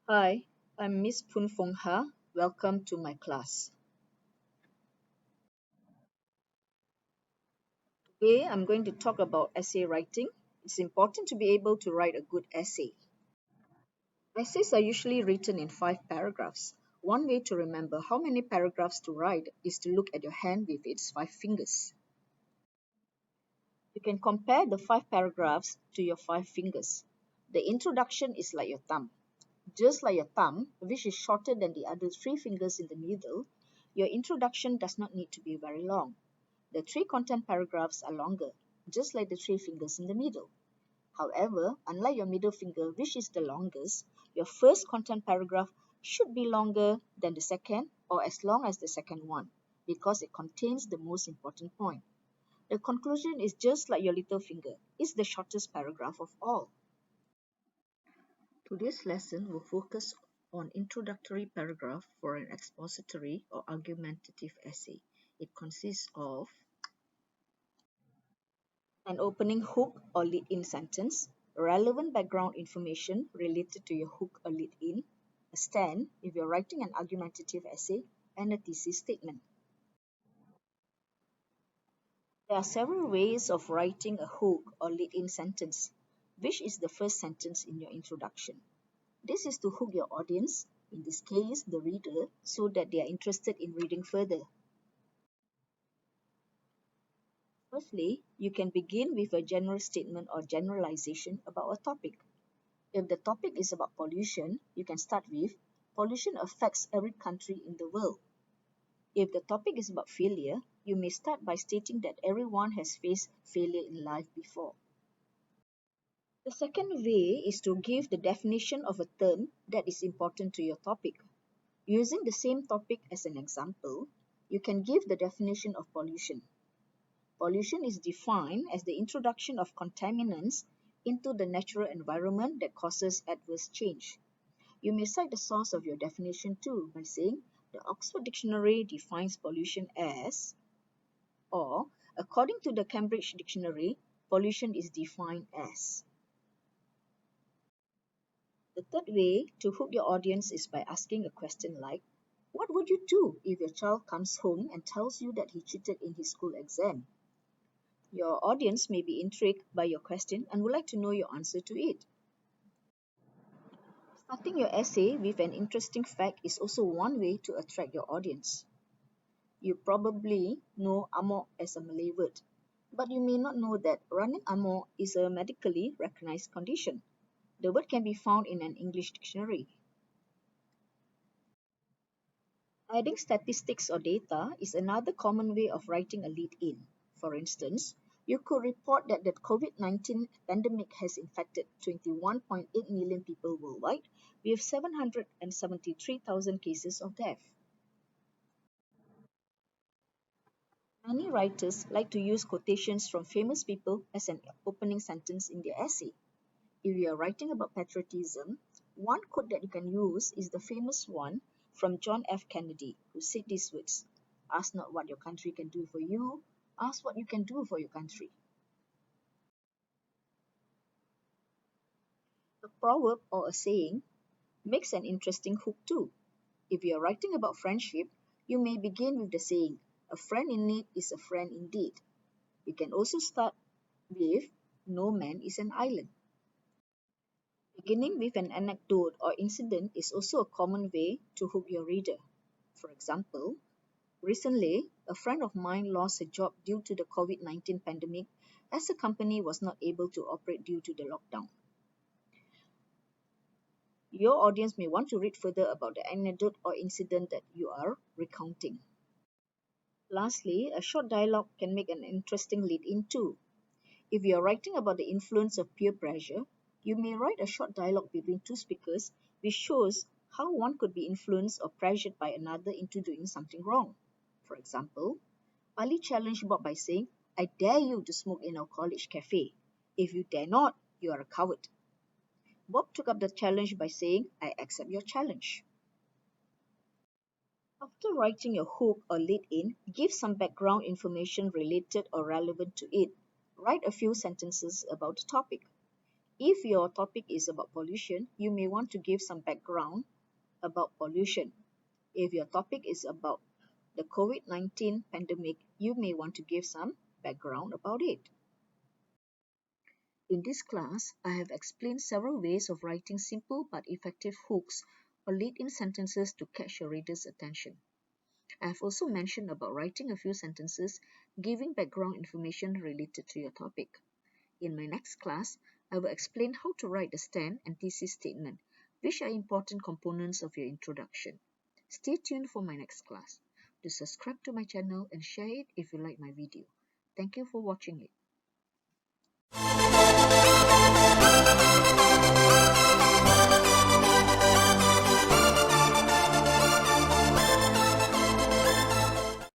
Hi, I'm Miss Poon Fong Ha. Welcome to my class. Today I'm going to talk about essay writing. It's important to be able to write a good essay. Essays are usually written in 5 paragraphs. One way to remember how many paragraphs to write is to look at your hand with its 5 fingers. You can compare the 5 paragraphs to your 5 fingers. The introduction is like your thumb. Just like your thumb, which is shorter than the other 3 fingers in the middle, your introduction does not need to be very long. The 3 content paragraphs are longer, just like the 3 fingers in the middle. However, unlike your middle finger, which is the longest, your first content paragraph should be longer than the second or as long as the second one, because it contains the most important point. The conclusion is just like your little finger. It's the shortest paragraph of all. Today's lesson will focus on introductory paragraph for an expository or argumentative essay. It consists of an opening hook or lead-in sentence, relevant background information related to your hook or lead-in, a stand if you're writing an argumentative essay, and a thesis statement. There are several ways of writing a hook or lead-in sentence, which is the first sentence in your introduction. This is to hook your audience, in this case the reader, so that they are interested in reading further. Firstly, you can begin with a general statement or generalization about a topic. If the topic is about pollution, you can start with, pollution affects every country in the world. If the topic is about failure, you may start by stating that everyone has faced failure in life before. The second way is to give the definition of a term that is important to your topic. Using the same topic as an example, you can give the definition of pollution. Pollution is defined as the introduction of contaminants into the natural environment that causes adverse change. You may cite the source of your definition too by saying the Oxford Dictionary defines pollution as, or according to the Cambridge Dictionary, pollution is defined as. The third way to hook your audience is by asking a question like, what would you do if your child comes home and tells you that he cheated in his school exam? Your audience may be intrigued by your question and would like to know your answer to it. Starting your essay with an interesting fact is also one way to attract your audience. You probably know amok as a Malay word, but you may not know that running amok is a medically recognized condition. The word can be found in an English dictionary. Adding statistics or data is another common way of writing a lead-in. For instance, you could report that the COVID-19 pandemic has infected 21.8 million people worldwide, with 773,000 cases of death. Many writers like to use quotations from famous people as an opening sentence in their essay. If you are writing about patriotism, one quote that you can use is the famous one from John F. Kennedy, who said these words, "Ask not what your country can do for you, ask what you can do for your country." A proverb or a saying makes an interesting hook too. If you are writing about friendship, you may begin with the saying, "A friend in need is a friend indeed." You can also start with, "No man is an island." Beginning with an anecdote or incident is also a common way to hook your reader. For example, recently, a friend of mine lost her job due to the COVID-19 pandemic as the company was not able to operate due to the lockdown. Your audience may want to read further about the anecdote or incident that you are recounting. Lastly, a short dialogue can make an interesting lead-in too. If you are writing about the influence of peer pressure, you may write a short dialogue between two speakers which shows how one could be influenced or pressured by another into doing something wrong. For example, Ali challenged Bob by saying, "I dare you to smoke in our college cafe. If you dare not, you are a coward." Bob took up the challenge by saying, "I accept your challenge." After writing your hook or lead-in, give some background information related or relevant to it. Write a few sentences about the topic. If your topic is about pollution, you may want to give some background about pollution. If your topic is about the COVID-19 pandemic, you may want to give some background about it. In this class, I have explained several ways of writing simple but effective hooks or lead-in sentences to catch your reader's attention. I have also mentioned about writing a few sentences giving background information related to your topic. In my next class, I will explain how to write the stand and thesis statement, which are important components of your introduction. Stay tuned for my next class. Do subscribe to my channel and share it if you like my video. Thank you for watching it.